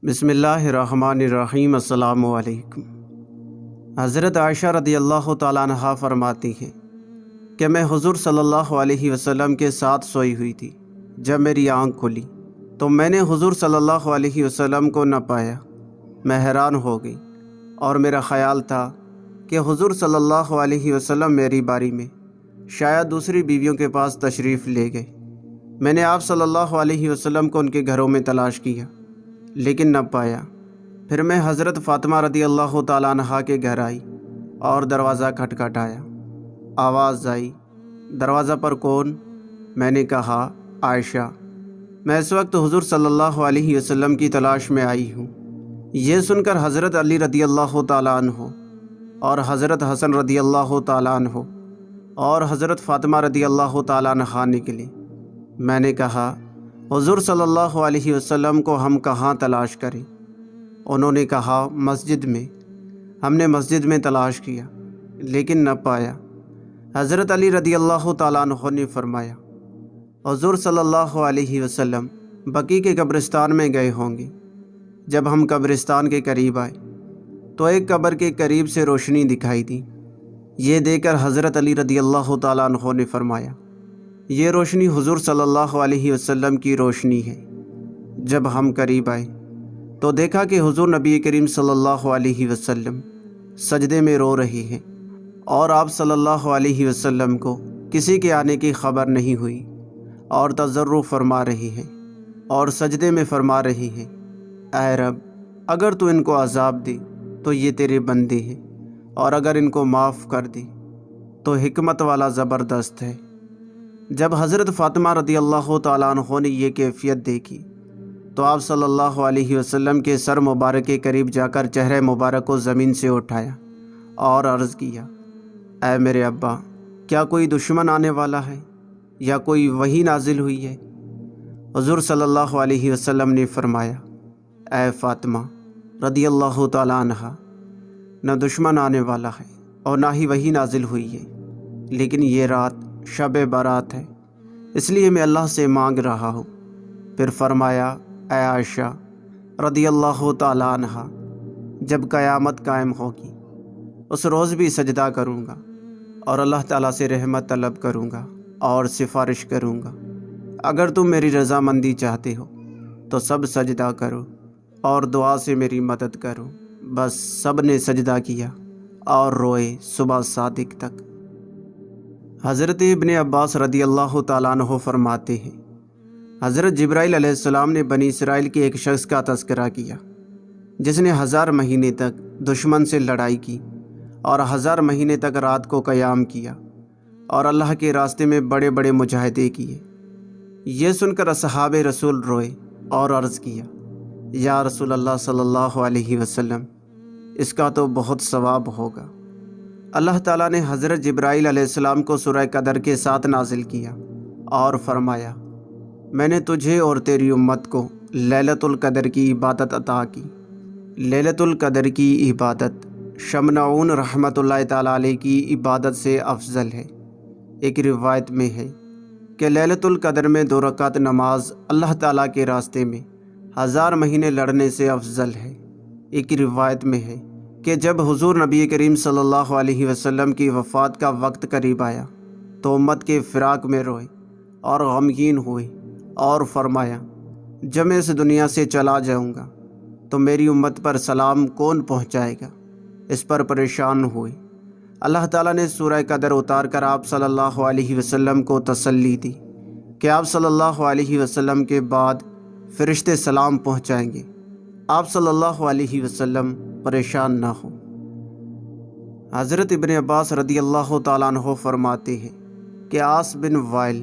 بسم اللہ الرحمن الرحیم۔ السلام علیکم۔ حضرت عائشہ رضی اللہ تعالیٰ عنہا فرماتی ہیں کہ میں حضور صلی اللہ علیہ وسلم کے ساتھ سوئی ہوئی تھی۔ جب میری آنکھ کھلی تو میں نے حضور صلی اللہ علیہ وسلم کو نہ پایا۔ میں حیران ہو گئی اور میرا خیال تھا کہ حضور صلی اللہ علیہ وسلم میری باری میں شاید دوسری بیویوں کے پاس تشریف لے گئے۔ میں نے آپ صلی اللہ علیہ وسلم کو ان کے گھروں میں تلاش کیا لیکن نہ پایا۔ پھر میں حضرت فاطمہ رضی اللہ تعالیٰ عنہا کے گھر آئی اور دروازہ کھٹکھٹایا۔ آواز آئی، دروازہ پر کون؟ میں نے کہا، عائشہ، میں اس وقت حضور صلی اللہ علیہ وسلم کی تلاش میں آئی ہوں۔ یہ سن کر حضرت علی رضی اللہ تعالیٰ عنہ اور حضرت حسن رضی اللہ تعالیٰ عنہ اور حضرت فاطمہ رضی اللہ تعالیٰ عنہا نکلی۔ میں نے کہا، حضور صلی اللہ علیہ وسلم کو ہم کہاں تلاش کریں؟ انہوں نے کہا، مسجد میں۔ ہم نے مسجد میں تلاش کیا لیکن نہ پایا۔ حضرت علی رضی اللہ تعالیٰ عنہ نے فرمایا، حضور صلی اللہ علیہ وسلم بقیع کے قبرستان میں گئے ہوں گے۔ جب ہم قبرستان کے قریب آئے تو ایک قبر کے قریب سے روشنی دکھائی دی۔ یہ دیکھ کر حضرت علی رضی اللہ تعالیٰ عنہ نے فرمایا، یہ روشنی حضور صلی اللہ علیہ وسلم کی روشنی ہے۔ جب ہم قریب آئے تو دیکھا کہ حضور نبی کریم صلی اللہ علیہ وسلم سجدے میں رو رہے ہیں اور آپ صلی اللہ علیہ وسلم کو کسی کے آنے کی خبر نہیں ہوئی اور تضرع فرما رہی ہیں اور سجدے میں فرما رہی ہیں، اے رب، اگر تو ان کو عذاب دے تو یہ تیرے بندے ہیں اور اگر ان کو معاف کر دے تو حکمت والا زبردست ہے۔ جب حضرت فاطمہ رضی اللہ تعالیٰ عنہ نے یہ کیفیت دیکھی تو آپ صلی اللہ علیہ وسلم کے سر مبارک کے قریب جا کر چہرہ مبارک کو زمین سے اٹھایا اور عرض کیا، اے میرے ابا، کیا کوئی دشمن آنے والا ہے یا کوئی وحی نازل ہوئی ہے؟ حضور صلی اللہ علیہ وسلم نے فرمایا، اے فاطمہ رضی اللہ تعالیٰ عنہا، نہ دشمن آنے والا ہے اور نہ ہی وحی نازل ہوئی ہے، لیکن یہ رات شب برات ہے، اس لیے میں اللہ سے مانگ رہا ہوں۔ پھر فرمایا، اے عائشہ رضی اللہ تعالیٰ عنہا، جب قیامت قائم ہوگی اس روز بھی سجدہ کروں گا اور اللہ تعالیٰ سے رحمت طلب کروں گا اور سفارش کروں گا۔ اگر تم میری رضامندی چاہتے ہو تو سب سجدہ کرو اور دعا سے میری مدد کرو۔ بس سب نے سجدہ کیا اور روئے صبح صادق تک۔ حضرت ابن عباس رضی اللہ تعالیٰ عنہ فرماتے ہیں، حضرت جبرائیل علیہ السلام نے بنی اسرائیل کے ایک شخص کا تذکرہ کیا جس نے 1000 مہینے تک دشمن سے لڑائی کی اور 1000 مہینے تک رات کو قیام کیا اور اللہ کے راستے میں بڑے بڑے مجاہدے کیے۔ یہ سن کر اصحاب رسول روئے اور عرض کیا، یا رسول اللہ صلی اللہ علیہ وسلم، اس کا تو بہت ثواب ہوگا۔ اللہ تعالیٰ نے حضرت جبرائیل علیہ السلام کو سورہ قدر کے ساتھ نازل کیا اور فرمایا، میں نے تجھے اور تیری امت کو لیلۃ القدر کی عبادت عطا کی۔ لیلۃ القدر کی عبادت شمنعون رحمۃ اللہ تعالیٰ علیہ کی عبادت سے افضل ہے۔ ایک روایت میں ہے کہ لیلۃ القدر میں 2 رکعت نماز اللہ تعالیٰ کے راستے میں 1000 مہینے لڑنے سے افضل ہے۔ ایک روایت میں ہے کہ جب حضور نبی کریم صلی اللہ علیہ وسلم کی وفات کا وقت قریب آیا تو امت کے فراق میں روئے اور غمگین ہوئے اور فرمایا، جب میں اس دنیا سے چلا جاؤں گا تو میری امت پر سلام کون پہنچائے گا؟ اس پر پریشان ہوئے۔ اللہ تعالیٰ نے سورہ قدر اتار کر آپ صلی اللہ علیہ وسلم کو تسلی دی کہ آپ صلی اللہ علیہ وسلم کے بعد فرشتے سلام پہنچائیں گے، آپ صلی اللہ علیہ وسلم پریشان نہ ہو۔ حضرت ابن عباس رضی اللہ تعالیٰ عنہ فرماتے ہیں کہ عاص بن وائل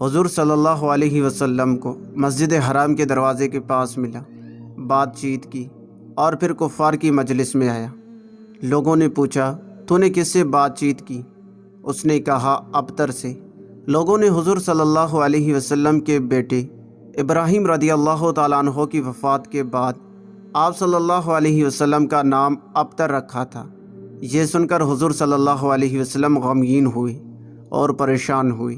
حضور صلی اللہ علیہ وسلم کو مسجد حرام کے دروازے کے پاس ملا، بات چیت کی اور پھر کفار کی مجلس میں آیا۔ لوگوں نے پوچھا، تو نے کس سے بات چیت کی؟ اس نے کہا، ابتر سے۔ لوگوں نے حضور صلی اللہ علیہ وسلم کے بیٹے ابراہیم رضی اللہ تعالیٰ عنہ کی وفات کے بعد آپ صلی اللہ علیہ وسلم کا نام ابتر رکھا تھا۔ یہ سن کر حضور صلی اللہ علیہ وسلم غمگین ہوئے اور پریشان ہوئے۔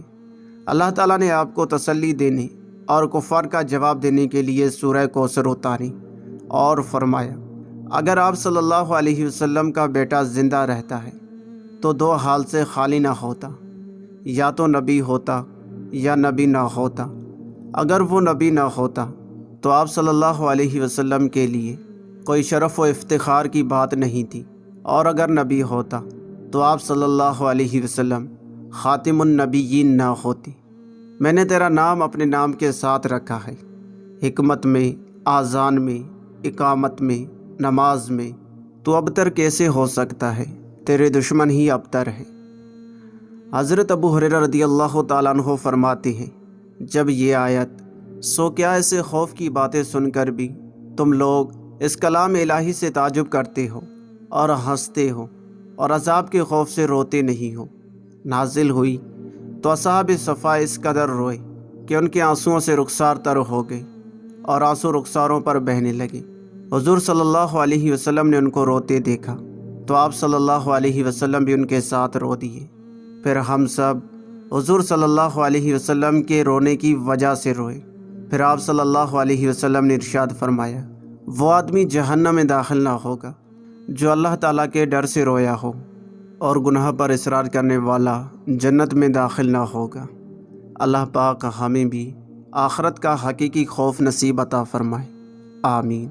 اللہ تعالیٰ نے آپ کو تسلی دینے اور کفار کا جواب دینے کے لیے سورہ کوثر اتاری اور فرمایا اگر آپ صلی اللہ علیہ وسلم کا بیٹا زندہ رہتا ہے تو دو حال سے خالی نہ ہوتا، یا تو نبی ہوتا یا نبی نہ ہوتا۔ اگر وہ نبی نہ ہوتا تو آپ صلی اللہ علیہ وسلم کے لیے کوئی شرف و افتخار کی بات نہیں تھی، اور اگر نبی ہوتا تو آپ صلی اللہ علیہ وسلم خاتم النبیین نہ ہوتی۔ میں نے تیرا نام اپنے نام کے ساتھ رکھا ہے، حکمت میں، آذان میں، اقامت میں، نماز میں۔ تو ابتر کیسے ہو سکتا ہے؟ تیرے دشمن ہی ابتر ہیں۔ حضرت ابو ہریرہ رضی اللہ تعالیٰ عنہ فرماتے ہیں جب یہ آیت سو کیا ایسے خوف کی باتیں سن کر بھی تم لوگ اس کلام الہی سے تعجب کرتے ہو اور ہنستے ہو اور عذاب کے خوف سے روتے نہیں ہو، نازل ہوئی تو اصحاب صفا اس قدر روئے کہ ان کے آنسوؤں سے رخسار تر ہو گئے اور آنسو رخساروں پر بہنے لگے۔ حضور صلی اللہ علیہ وسلم نے ان کو روتے دیکھا تو آپ صلی اللہ علیہ وسلم بھی ان کے ساتھ رو دیے۔ پھر ہم سب حضور صلی اللہ علیہ وسلم کے رونے کی وجہ سے روئے۔ پھر آپ صلی اللہ علیہ وسلم نے ارشاد فرمایا وہ آدمی جہنم میں داخل نہ ہوگا جو اللہ تعالیٰ کے ڈر سے رویا ہو، اور گناہ پر اصرار کرنے والا جنت میں داخل نہ ہوگا۔ اللہ پاک ہمیں بھی آخرت کا حقیقی خوف نصیب عطا فرمائے، آمین۔